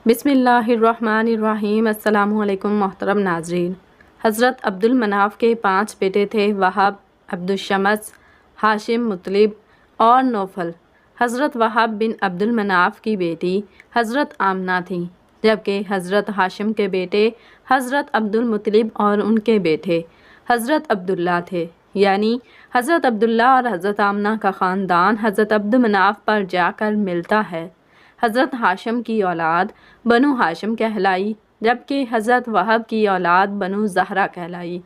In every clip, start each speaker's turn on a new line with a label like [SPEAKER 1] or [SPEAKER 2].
[SPEAKER 1] بسم اللہ الرحمن الرحیم۔ السلام علیکم محترم ناظرین۔ حضرت عبد المناف کے 5 بیٹے تھے، وہب، عبد الشمس، ہاشم، مطلب اور نوفل۔ حضرت وہب بن عبد المناف کی بیٹی حضرت آمنہ تھیں، جبکہ حضرت ہاشم کے بیٹے حضرت عبد المطلب اور ان کے بیٹے حضرت عبداللہ تھے، یعنی حضرت عبداللہ اور حضرت آمنہ کا خاندان حضرت عبد مناف پر جا کر ملتا ہے۔ حضرت ہاشم کی اولاد بنو ہاشم کہلائی، جبکہ حضرت وہب کی اولاد بنو زہرہ کہلائی۔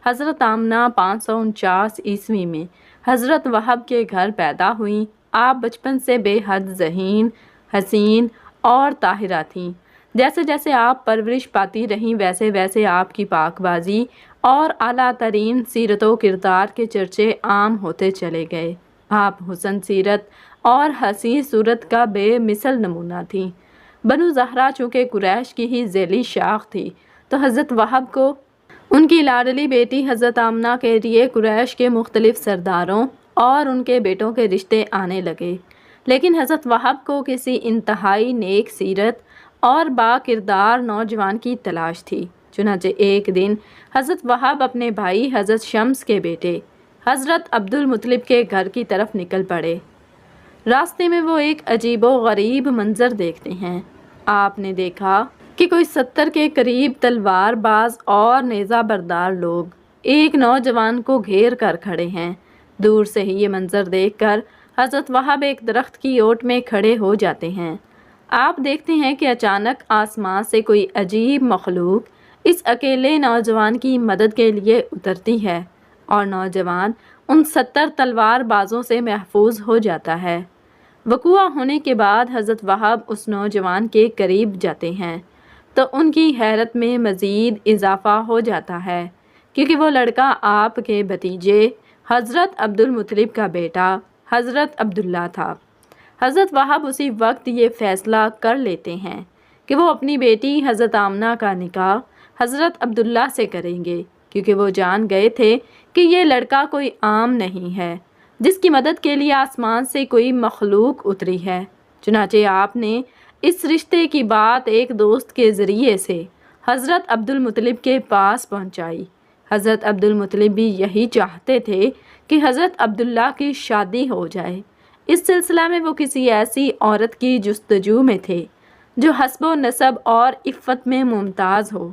[SPEAKER 1] حضرت آمنہ 549 عیسوی میں حضرت وہب کے گھر پیدا ہوئیں۔ آپ بچپن سے بے حد ذہین، حسین اور طاہرہ تھیں۔ جیسے جیسے آپ پرورش پاتی رہیں، ویسے ویسے آپ کی پاک بازی اور اعلیٰ ترین سیرت و کردار کے چرچے عام ہوتے چلے گئے۔ آپ حسن سیرت اور حسین صورت کا بے مثل نمونہ تھیں۔ بنو زہرہ چونکہ قریش کی ہی ذیلی شاخ تھی، تو حضرت وہب کو ان کی لاڈلی بیٹی حضرت آمنہ کے لیے قریش کے مختلف سرداروں اور ان کے بیٹوں کے رشتے آنے لگے، لیکن حضرت وہب کو کسی انتہائی نیک سیرت اور با کردار نوجوان کی تلاش تھی۔ چنانچہ ایک دن حضرت وہب اپنے بھائی حضرت شمس کے بیٹے حضرت عبد المطلب کے گھر کی طرف نکل پڑے۔ راستے میں وہ ایک عجیب و غریب منظر دیکھتے ہیں۔ آپ نے دیکھا کہ کوئی 70 کے قریب تلوار باز اور نیزہ بردار لوگ ایک نوجوان کو گھیر کر کھڑے ہیں۔ دور سے ہی یہ منظر دیکھ کر حضرت وہب ایک درخت کی اوٹ میں کھڑے ہو جاتے ہیں۔ آپ دیکھتے ہیں کہ اچانک آسمان سے کوئی عجیب مخلوق اس اکیلے نوجوان کی مدد کے لیے اترتی ہے، اور نوجوان ان 70 تلوار بازوں سے محفوظ ہو جاتا ہے۔ وقوع ہونے کے بعد حضرت وہب اس نوجوان کے قریب جاتے ہیں تو ان کی حیرت میں مزید اضافہ ہو جاتا ہے، کیونکہ وہ لڑکا آپ کے بھتیجے حضرت عبد المطلب کا بیٹا حضرت عبداللہ تھا۔ حضرت وہب اسی وقت یہ فیصلہ کر لیتے ہیں کہ وہ اپنی بیٹی حضرت آمنہ کا نکاح حضرت عبداللہ سے کریں گے، کیونکہ وہ جان گئے تھے کہ یہ لڑکا کوئی عام نہیں ہے، جس کی مدد کے لیے آسمان سے کوئی مخلوق اتری ہے۔ چنانچہ آپ نے اس رشتے کی بات ایک دوست کے ذریعے سے حضرت عبد المطلب کے پاس پہنچائی۔ حضرت عبد المطلب بھی یہی چاہتے تھے کہ حضرت عبداللہ کی شادی ہو جائے۔ اس سلسلہ میں وہ کسی ایسی عورت کی جستجو میں تھے جو حسب و نسب اور عفت میں ممتاز ہو۔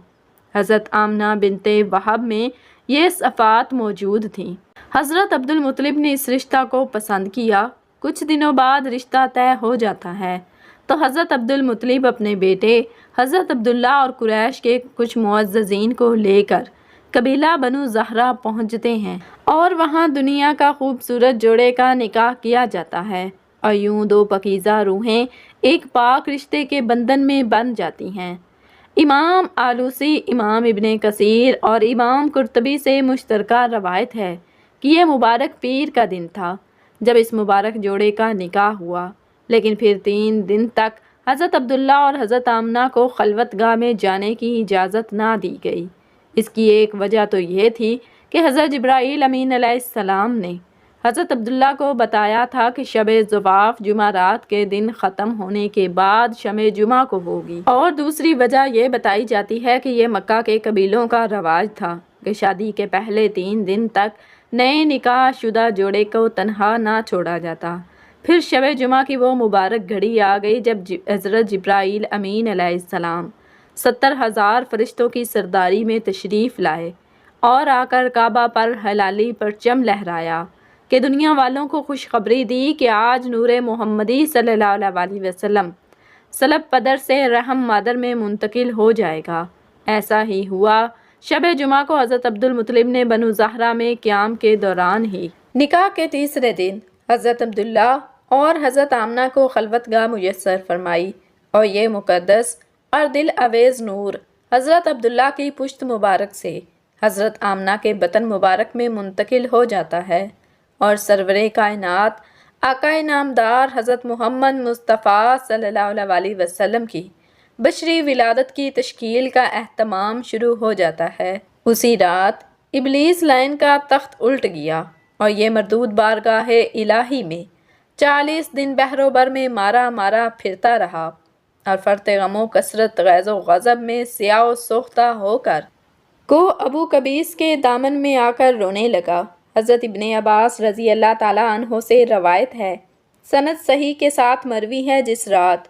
[SPEAKER 1] حضرت آمنہ بنت وہب میں یہ صفات موجود تھیں۔ حضرت عبد المطلب نے اس رشتہ کو پسند کیا۔ کچھ دنوں بعد رشتہ طے ہو جاتا ہے تو حضرت عبد المطلب اپنے بیٹے حضرت عبداللہ اور قریش کے کچھ معززین کو لے کر قبیلہ بنو زہرہ پہنچتے ہیں، اور وہاں دنیا کا خوبصورت جوڑے کا نکاح کیا جاتا ہے، اور یوں دو پاکیزہ روحیں ایک پاک رشتے کے بندھن میں بندھ جاتی ہیں۔ امام آلوسی، امام ابن کثیر اور امام قرطبی سے مشترکہ روایت ہے کہ یہ مبارک پیر کا دن تھا جب اس مبارک جوڑے کا نکاح ہوا، لیکن پھر 3 دن تک حضرت عبداللہ اور حضرت آمنہ کو خلوت گاہ میں جانے کی اجازت نہ دی گئی۔ اس کی ایک وجہ تو یہ تھی کہ حضرت جبرائیل امین علیہ السلام نے حضرت عبداللہ کو بتایا تھا کہ شب زفاف جمعرات کے دن ختم ہونے کے بعد شب جمعہ کو ہوگی، اور دوسری وجہ یہ بتائی جاتی ہے کہ یہ مکہ کے قبیلوں کا رواج تھا کہ شادی کے پہلے 3 دن تک نئے نکاح شدہ جوڑے کو تنہا نہ چھوڑا جاتا۔ پھر شب جمعہ کی وہ مبارک گھڑی آ گئی جب حضرت جبرائیل امین علیہ السلام 70,000 فرشتوں کی سرداری میں تشریف لائے اور آ کر کعبہ پر ہلالی پرچم لہرایا کہ دنیا والوں کو خوشخبری دی کہ آج نور محمدی صلی اللہ علیہ وسلم صلب پدر سے رحم مادر میں منتقل ہو جائے گا۔ ایسا ہی ہوا۔ شب جمعہ کو حضرت عبد المطلب نے بنو زہرہ میں قیام کے دوران ہی نکاح کے تیسرے دن حضرت عبداللہ اور حضرت آمنہ کو خلوت گاہ میسر فرمائی، اور یہ مقدس اور دل اویز نور حضرت عبداللہ کی پشت مبارک سے حضرت آمنہ کے بطن مبارک میں منتقل ہو جاتا ہے، اور سرور کائنات آقا نامدار حضرت محمد مصطفیٰ صلی اللہ علیہ وسلم کی بشری ولادت کی تشکیل کا اہتمام شروع ہو جاتا ہے۔ اسی رات ابلیس لعین کا تخت الٹ گیا، اور یہ مردود بارگاہ الہی میں 40 دن بحر و بر میں مارا پھرتا رہا۔ اور فرط غم و کثرت غیظ و غضب میں سیاہ و سوختہ ہو کر کو ابو قبیس کے دامن میں آ کر رونے لگا۔ حضرت ابن عباس رضی اللہ تعالیٰ عنہ سے روایت ہے، سند صحیح کے ساتھ مروی ہے، جس رات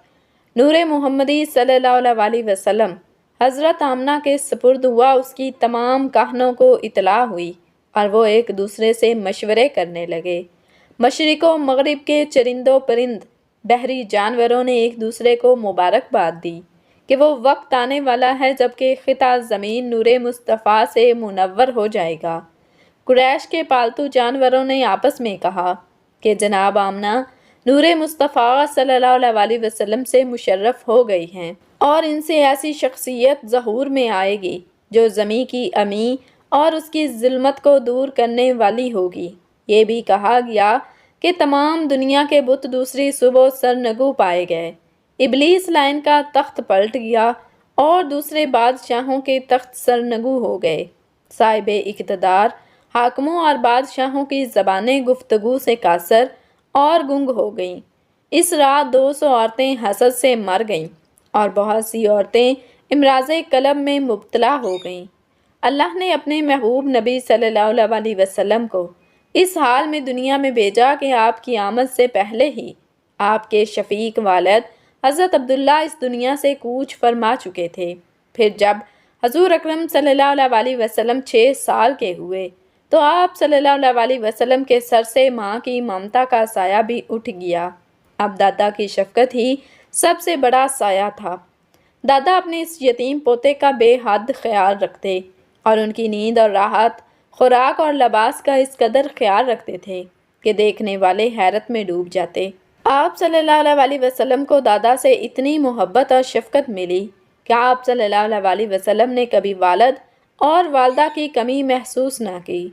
[SPEAKER 1] نور محمدی صلی اللہ علیہ وسلم حضرت آمنہ کے سپرد ہوا، اس کی تمام کہنوں کو اطلاع ہوئی اور وہ ایک دوسرے سے مشورے کرنے لگے۔ مشرق و مغرب کے چرند و پرند بحری جانوروں نے ایک دوسرے کو مبارکباد دی کہ وہ وقت آنے والا ہے جب کہ خطہ زمین نور مصطفیٰ سے منور ہو جائے گا۔ قریش کے پالتو جانوروں نے آپس میں کہا کہ جناب آمنہ نور مصطفیٰ صلی اللہ علیہ وسلم سے مشرف ہو گئی ہیں اور ان سے ایسی شخصیت ظہور میں آئے گی جو زمیں کی امی اور اس کی ظلمت کو دور کرنے والی ہوگی۔ یہ بھی کہا گیا کہ تمام دنیا کے بت دوسری صبح سرنگو پائے گئے۔ ابلیس لائن کا تخت پلٹ گیا اور دوسرے بادشاہوں کے تخت سرنگو ہو گئے۔ صاحب اقتدار حاکموں اور بادشاہوں کی زبانیں گفتگو سے قاصر اور گنگ ہو گئیں۔ اس رات 200 عورتیں حسد سے مر گئیں اور بہت سی عورتیں امراض قلب میں مبتلا ہو گئیں۔ اللہ نے اپنے محبوب نبی صلی اللہ علیہ وسلم کو اس حال میں دنیا میں بھیجا کہ آپ کی آمد سے پہلے ہی آپ کے شفیق والد حضرت عبداللہ اس دنیا سے کوچ فرما چکے تھے۔ پھر جب حضور اکرم صلی اللہ علیہ وسلم 6 سال کے ہوئے تو آپ صلی اللہ علیہ وسلم کے سر سے ماں کی ممتا کا سایہ بھی اٹھ گیا۔ اب دادا کی شفقت ہی سب سے بڑا سایہ تھا۔ دادا اپنے اس یتیم پوتے کا بے حد خیال رکھتے اور ان کی نیند اور راحت، خوراک اور لباس کا اس قدر خیال رکھتے تھے کہ دیکھنے والے حیرت میں ڈوب جاتے۔ آپ صلی اللہ علیہ وسلم کو دادا سے اتنی محبت اور شفقت ملی کہ آپ صلی اللہ علیہ وسلم نے کبھی والد اور والدہ کی کمی محسوس نہ کی۔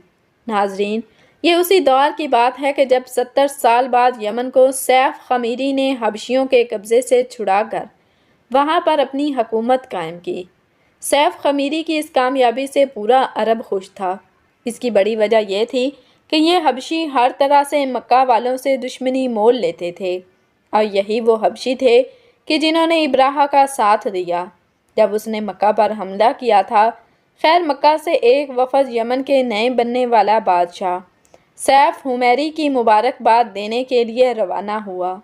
[SPEAKER 1] ناظرین، یہ اسی دور کی بات ہے کہ جب 70 سال بعد یمن کو سیف خمیری نے حبشیوں کے قبضے سے چھڑا کر وہاں پر اپنی حکومت قائم کی۔ سیف خمیری کی اس کامیابی سے پورا عرب خوش تھا۔ اس کی بڑی وجہ یہ تھی کہ یہ حبشی ہر طرح سے مکہ والوں سے دشمنی مول لیتے تھے اور یہی وہ حبشی تھے کہ جنہوں نے ابراہہ کا ساتھ دیا جب اس نے مکہ پر حملہ کیا تھا۔ خیر، مکہ سے ایک وفد یمن کے نئے بننے والا بادشاہ سیف حمیری کی مبارکباد دینے کے لیے روانہ ہوا۔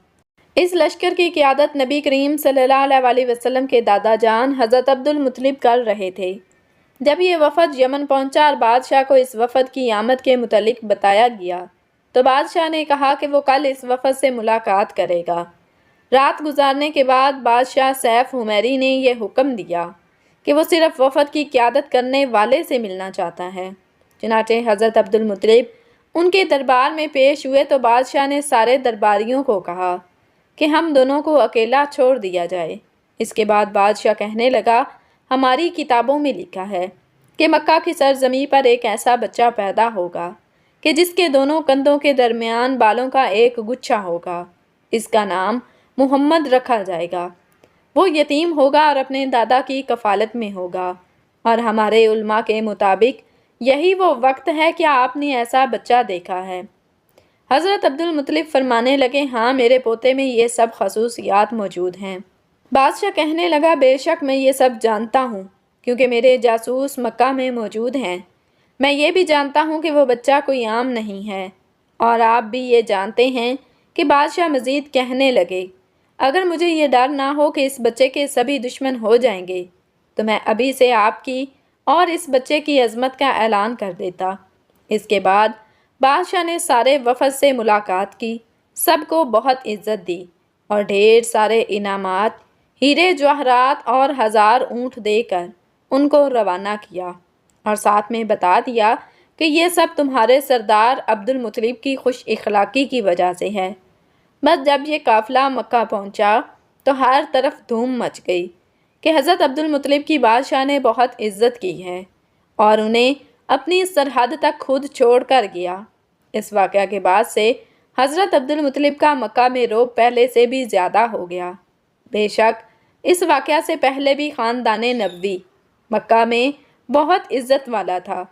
[SPEAKER 1] اس لشکر کی قیادت نبی کریم صلی اللہ علیہ وسلم کے دادا جان حضرت عبد المطلب کر رہے تھے۔ جب یہ وفد یمن پہنچا اور بادشاہ کو اس وفد کی آمد کے متعلق بتایا گیا تو بادشاہ نے کہا کہ وہ کل اس وفد سے ملاقات کرے گا۔ رات گزارنے کے بعد بادشاہ سیف حمیری نے یہ حکم دیا کہ وہ صرف وفد کی قیادت کرنے والے سے ملنا چاہتا ہے۔ چنانچہ حضرت عبد المطلب ان کے دربار میں پیش ہوئے تو بادشاہ نے سارے درباریوں کو کہا کہ ہم دونوں کو اکیلا چھوڑ دیا جائے۔ اس کے بعد بادشاہ کہنے لگا، ہماری کتابوں میں لکھا ہے کہ مکہ کی سرزمین پر ایک ایسا بچہ پیدا ہوگا کہ جس کے دونوں کندھوں کے درمیان بالوں کا ایک گچھا ہوگا۔ اس کا نام محمد رکھا جائے گا۔ وہ یتیم ہوگا اور اپنے دادا کی کفالت میں ہوگا، اور ہمارے علماء کے مطابق یہی وہ وقت ہے کہ آپ نے ایسا بچہ دیکھا ہے۔ حضرت عبد المطلب فرمانے لگے، ہاں، میرے پوتے میں یہ سب خصوصیات موجود ہیں۔ بادشاہ کہنے لگا، بے شک میں یہ سب جانتا ہوں کیونکہ میرے جاسوس مکہ میں موجود ہیں۔ میں یہ بھی جانتا ہوں کہ وہ بچہ کوئی عام نہیں ہے، اور آپ بھی یہ جانتے ہیں کہ بادشاہ مزید کہنے لگے، اگر مجھے یہ ڈر نہ ہو کہ اس بچے کے سبھی دشمن ہو جائیں گے تو میں ابھی سے آپ کی اور اس بچے کی عظمت کا اعلان کر دیتا۔ اس کے بعد بادشاہ نے سارے وفد سے ملاقات کی، سب کو بہت عزت دی اور ڈھیر سارے انعامات، ہیرے جواہرات اور 1000 اونٹ دے کر ان کو روانہ کیا، اور ساتھ میں بتا دیا کہ یہ سب تمہارے سردار عبد المطلب کی خوش اخلاقی کی وجہ سے ہے۔ بس جب یہ قافلہ مکہ پہنچا تو ہر طرف دھوم مچ گئی کہ حضرت عبد المطلب کی بادشاہ نے بہت عزت کی ہے اور انہیں اپنی سرحد تک خود چھوڑ کر گیا۔ اس واقعہ کے بعد سے حضرت عبد المطلب کا مکہ میں رعب پہلے سے بھی زیادہ ہو گیا۔ بے شک اس واقعہ سے پہلے بھی خاندان نبوی مکہ میں بہت عزت والا تھا،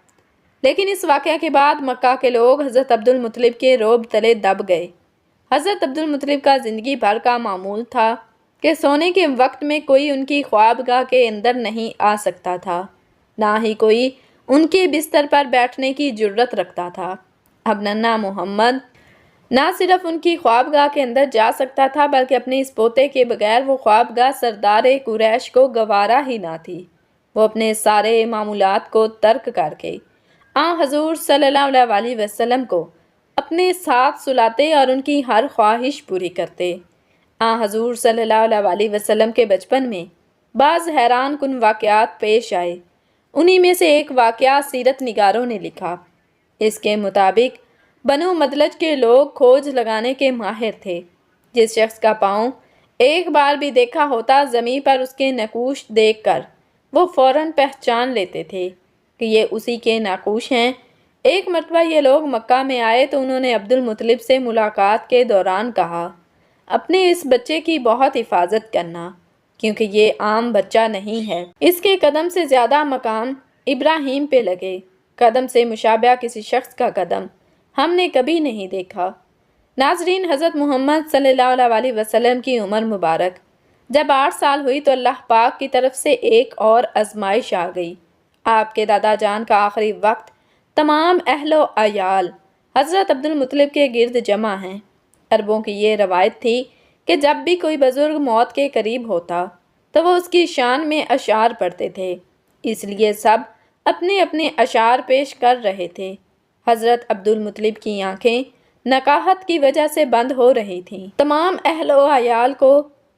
[SPEAKER 1] لیکن اس واقعہ کے بعد مکہ کے لوگ حضرت عبد المطلب کے رعب تلے دب گئے۔ حضرت عبد المطلب کا زندگی بھر کا معمول تھا کہ سونے کے وقت میں کوئی ان کی خوابگاہ کے اندر نہیں آ سکتا تھا، نہ ہی کوئی ان کے بستر پر بیٹھنے کی جرت رکھتا تھا۔ اب ننھا محمد نہ صرف ان کی خوابگاہ کے اندر جا سکتا تھا بلکہ اپنے اس پوتے کے بغیر وہ خوابگاہ سردار قریش کو گوارا ہی نہ تھی۔ وہ اپنے سارے معمولات کو ترک کر کے حضور صلی اللہ علیہ وسلم کو اپنے ساتھ سلاتے اور ان کی ہر خواہش پوری کرتے۔ حضور صلی اللہ علیہ وسلم کے بچپن میں بعض حیران کن واقعات پیش آئے۔ انہی میں سے ایک واقعہ سیرت نگاروں نے لکھا۔ اس کے مطابق بنو مدلج کے لوگ کھوج لگانے کے ماہر تھے۔ جس شخص کا پاؤں ایک بار بھی دیکھا ہوتا زمین پر اس کے نقوش دیکھ کر وہ فوراً پہچان لیتے تھے کہ یہ اسی کے نقوش ہیں۔ ایک مرتبہ یہ لوگ مکہ میں آئے تو انہوں نے عبد المطلب سے ملاقات کے دوران کہا، اپنے اس بچے کی بہت حفاظت کرنا کیونکہ یہ عام بچہ نہیں ہے۔ اس کے قدم سے زیادہ مقام ابراہیم پہ لگے۔ قدم سے مشابہ کسی شخص کا قدم ہم نے کبھی نہیں دیکھا۔ ناظرین، حضرت محمد صلی اللہ علیہ وسلم کی عمر مبارک جب 8 سال ہوئی تو اللہ پاک کی طرف سے ایک اور آزمائش آ گئی۔ آپ کے دادا جان کا آخری وقت تمام اہل و عیال حضرت عبد المطلب کے گرد جمع ہیں۔ عربوں کی یہ روایت تھی کہ جب بھی کوئی بزرگ موت کے قریب ہوتا تو وہ اس کی شان میں اشعار پڑھتے تھے، اس لیے سب اپنے اپنے اشعار پیش کر رہے تھے۔ حضرت عبد المطلب کی آنکھیں نقاہت کی وجہ سے بند ہو رہی تھیں۔ تمام اہل و عیال کو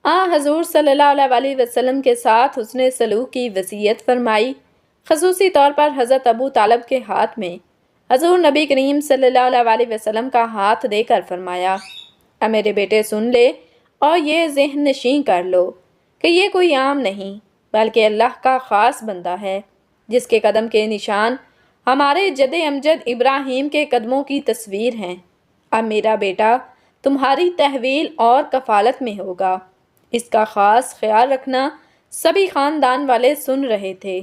[SPEAKER 1] حضور صلی اللہ علیہ وسلم کے ساتھ حسن سلوک کی وصیت فرمائی۔ خصوصی طور پر حضرت ابو طالب کے ہاتھ میں حضور نبی کریم صلی اللہ علیہ وسلم کا ہاتھ دے کر فرمایا، اے میرے بیٹے سن لے اور یہ ذہن نشین کر لو کہ یہ کوئی عام نہیں بلکہ اللہ کا خاص بندہ ہے جس کے قدم کے نشان ہمارے جد امجد ابراہیم کے قدموں کی تصویر ہیں۔ اب میرا بیٹا تمہاری تحویل اور کفالت میں ہوگا، اس کا خاص خیال رکھنا۔ سبھی خاندان والے سن رہے تھے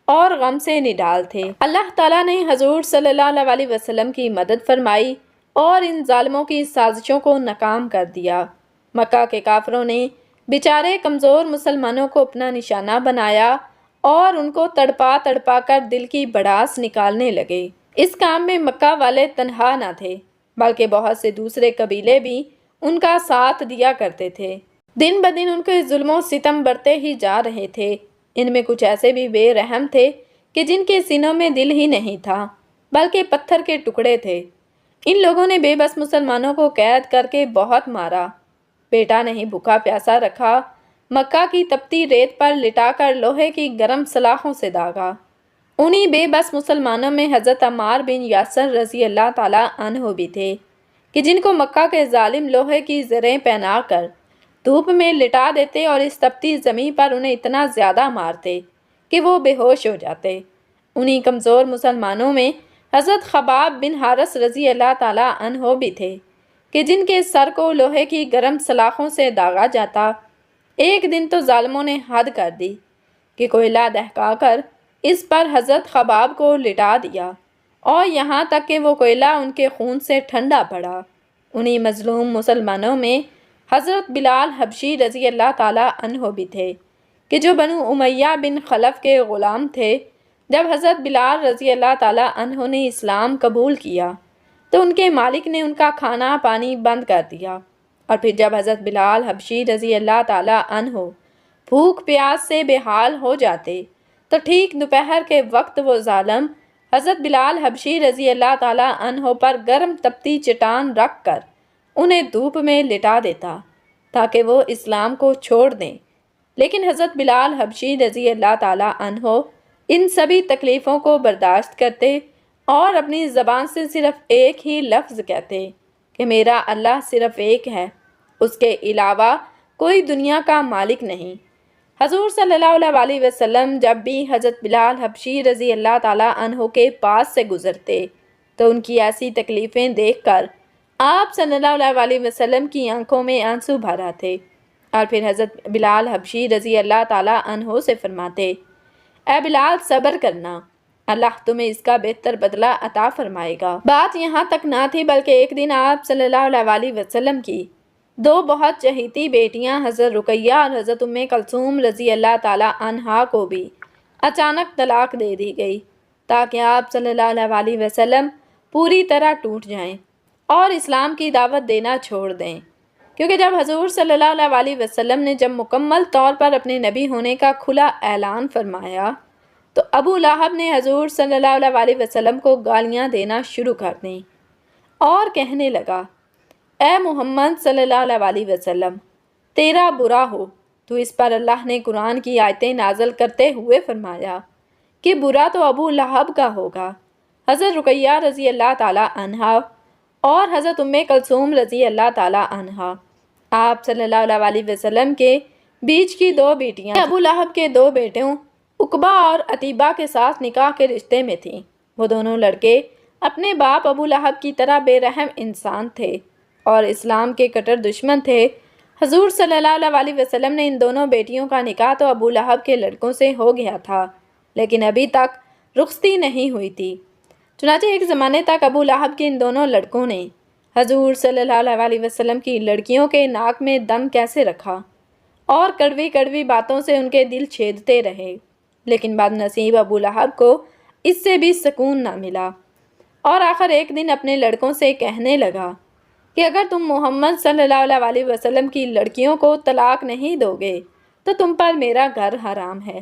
[SPEAKER 1] اور غم سے نڈال تھے۔ اللہ تعالیٰ نے حضور صلی اللہ علیہ وسلم کی مدد فرمائی اور ان ظالموں کی سازشوں کو ناکام کر دیا۔ مکہ کے کافروں نے بیچارے کمزور مسلمانوں کو اپنا نشانہ بنایا اور ان کو تڑپا تڑپا کر دل کی بڑاس نکالنے لگے۔ اس کام میں مکہ والے تنہا نہ تھے بلکہ بہت سے دوسرے قبیلے بھی ان کا ساتھ دیا کرتے تھے۔ دن بدن ان کے ظلم و ستم بڑھتے ہی جا رہے تھے۔ ان میں کچھ ایسے بھی بے رحم تھے کہ جن کے سینوں میں دل ہی نہیں تھا بلکہ پتھر کے ٹکڑے تھے۔ ان لوگوں نے بے بس مسلمانوں کو قید کر کے بہت مارا، پیٹا نہیں بھوکا پیاسا رکھا، مکہ کی تپتی ریت پر لٹا کر لوہے کی گرم سلاخوں سے داغا۔ انہی بے بس مسلمانوں میں حضرت عمار بن یاسر رضی اللہ تعالیٰ عنہ بھی تھے کہ جن کو مکہ کے ظالم لوہے کی زریں پہنا کر دھوپ میں لٹا دیتے اور اس تپتی زمین پر انہیں اتنا زیادہ مارتے کہ وہ بے ہوش ہو جاتے۔ انہی کمزور مسلمانوں میں حضرت خباب بن حارث رضی اللہ تعالیٰ عنہ بھی تھے کہ جن کے سر کو لوہے کی گرم سلاخوں سے داغا جاتا۔ ایک دن تو ظالموں نے حد کر دی کہ کوئلہ دہکا کر اس پر حضرت خباب کو لٹا دیا اور یہاں تک کہ وہ کوئلہ ان کے خون سے ٹھنڈا پڑا۔ انہی مظلوم مسلمانوں میں حضرت بلال حبشی رضی اللہ تعالیٰ عنہ بھی تھے کہ جو بنو امیہ بن خلف کے غلام تھے۔ جب حضرت بلال رضی اللہ تعالیٰ عنہ نے اسلام قبول کیا تو ان کے مالک نے ان کا کھانا پانی بند کر دیا، اور پھر جب حضرت بلال حبشی رضی اللہ تعالیٰ عنہ بھوک پیاس سے بے حال ہو جاتے تو ٹھیک دوپہر کے وقت وہ ظالم حضرت بلال حبشی رضی اللہ تعالیٰ عنہ پر گرم تپتی چٹان رکھ کر انہیں دھوپ میں لٹا دیتا تاکہ وہ اسلام کو چھوڑ دیں۔ لیکن حضرت بلال حبشی رضی اللہ تعالیٰ عنہ ان سبھی تکلیفوں کو برداشت کرتے اور اپنی زبان سے صرف ایک ہی لفظ کہتے کہ میرا اللہ صرف ایک ہے، اس کے علاوہ کوئی دنیا کا مالک نہیں۔ حضور صلی اللہ علیہ وسلم جب بھی حضرت بلال حبشی رضی اللہ تعالیٰ عنہ کے پاس سے گزرتے تو ان کی ایسی تکلیفیں دیکھ کر آپ صلی اللہ علیہ وسلم کی آنکھوں میں آنسو بھر آتے اور پھر حضرت بلال حبشی رضی اللہ تعالیٰ عنہ سے فرماتے، اے بلال صبر کرنا، اللہ تمہیں اس کا بہتر بدلہ عطا فرمائے گا۔ بات یہاں تک نہ تھی بلکہ ایک دن آپ صلی اللہ علیہ وسلم کی دو بہت چہیتی بیٹیاں حضرت رقیہ اور حضرت ام کلثوم رضی اللہ تعالی عنہا کو بھی اچانک طلاق دے دی گئی تاکہ آپ صلی اللہ علیہ وسلم پوری طرح ٹوٹ جائیں اور اسلام کی دعوت دینا چھوڑ دیں، کیونکہ جب حضور صلی اللہ علیہ وسلم نے جب مکمل طور پر اپنے نبی ہونے کا کھلا اعلان فرمایا تو ابو لہب نے حضور صلی اللہ علیہ وسلم کو گالیاں دینا شروع کر دیں اور کہنے لگا، اے محمد صلی اللہ علیہ وسلم، تیرا برا ہو۔ تو اس پر اللہ نے قرآن کی آیتیں نازل کرتے ہوئے فرمایا کہ برا تو ابو لہب کا ہوگا۔ حضرت رقیہ رضی اللہ تعالی عنہا اور حضرت ام کلثوم رضی اللہ تعالی عنہا آپ صلی اللہ علیہ وسلم کے بیچ کی دو بیٹیاں ابو لہب کے دو بیٹوں عقبہ اور عتیبہ کے ساتھ نکاح کے رشتے میں تھیں۔ وہ دونوں لڑکے اپنے باپ ابو لہب کی طرح بے رحم انسان تھے اور اسلام کے کٹر دشمن تھے۔ حضور صلی اللہ علیہ وسلم نے ان دونوں بیٹیوں کا نکاح تو ابو لہب کے لڑکوں سے ہو گیا تھا، لیکن ابھی تک رخصتی نہیں ہوئی تھی۔ چنانچہ ایک زمانے تک ابو لہب کے ان دونوں لڑکوں نے حضور صلی اللہ علیہ وسلم کی لڑکیوں کے ناک میں دم کیسے رکھا اور کڑوی کڑوی باتوں سے ان کے دل چھیدتے رہے، لیکن بد نصیب ابو لہب کو اس سے بھی سکون نہ ملا اور آخر ایک دن اپنے لڑکوں سے کہنے لگا کہ اگر تم محمد صلی اللہ علیہ وسلم کی لڑکیوں کو طلاق نہیں دو گے تو تم پر میرا گھر حرام ہے۔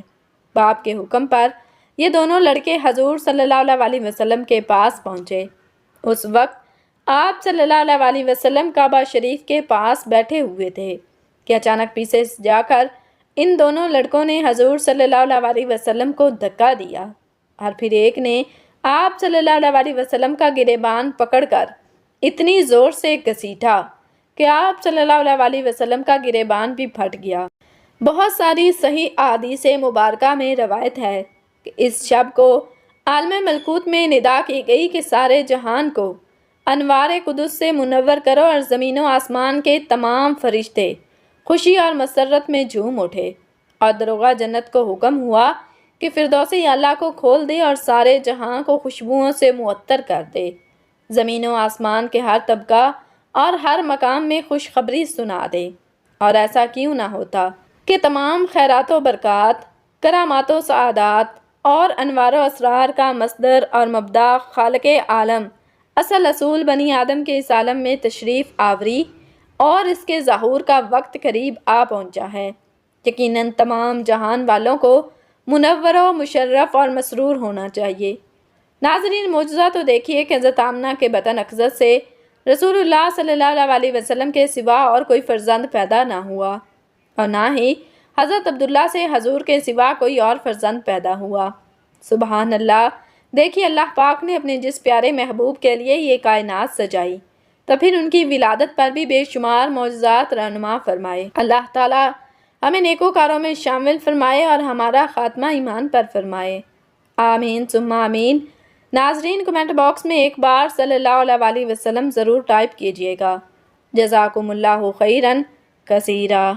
[SPEAKER 1] باپ کے حکم پر یہ دونوں لڑکے حضور صلی اللہ علیہ وسلم کے پاس پہنچے۔ اس وقت آپ صلی اللہ علیہ وسلم کعبہ شریف کے پاس بیٹھے ہوئے تھے کہ اچانک پیچھے سے جا کر ان دونوں لڑکوں نے حضور صلی اللہ علیہ وسلم کو دھکا دیا اور پھر ایک نے آپ صلی اللہ علیہ وسلم کا گریبان پکڑ کر اتنی زور سے گھسیٹا کہ آپ صلی اللہ علیہ وسلم کا گریبان بھی پھٹ گیا۔ بہت ساری صحیح احادیث مبارکہ میں روایت ہے کہ اس شب کو عالم ملکوت میں ندا کی گئی کہ سارے جہان کو انوار قدس سے منور کرو اور زمین و آسمان کے تمام فرشتے خوشی اور مسرت میں جھوم اٹھے، اور دروغہ جنت کو حکم ہوا کہ فردوس اعلیٰ کو کھول دے اور سارے جہاں کو خوشبوؤں سے معطر کر دے۔ زمین و آسمان کے ہر طبقہ اور ہر مقام میں خوشخبری سنا دے، اور ایسا کیوں نہ ہوتا کہ تمام خیرات و برکات، کرامات و سعادات اور انوار و اسرار کا مصدر اور مبدأ خالق عالم اصل اصول بنی آدم کے اس عالم میں تشریف آوری اور اس کے ظہور کا وقت قریب آ پہنچا ہے۔ یقیناً تمام جہان والوں کو منور و مشرف اور مسرور ہونا چاہیے۔ ناظرین، معجزہ تو دیکھیے کہ حضرت آمنہ کے بطن اقدس سے رسول اللہ صلی اللہ علیہ وسلم کے سوا اور کوئی فرزند پیدا نہ ہوا، اور نہ ہی حضرت عبداللہ سے حضور کے سوا کوئی اور فرزند پیدا ہوا۔ سبحان اللہ! دیکھیے، اللہ پاک نے اپنے جس پیارے محبوب کے لیے یہ کائنات سجائی تو پھر ان کی ولادت پر بھی بے شمار معجزات رہنما فرمائے۔ اللہ تعالیٰ ہمیں نیکوکاروں میں شامل فرمائے اور ہمارا خاتمہ ایمان پر فرمائے۔ آمین ثم آمین۔ ناظرین، کمنٹ باکس میں ایک بار صلی اللہ علیہ وسلم ضرور ٹائپ کیجئے گا۔ جزاکم اللہ خیراً کثیرا۔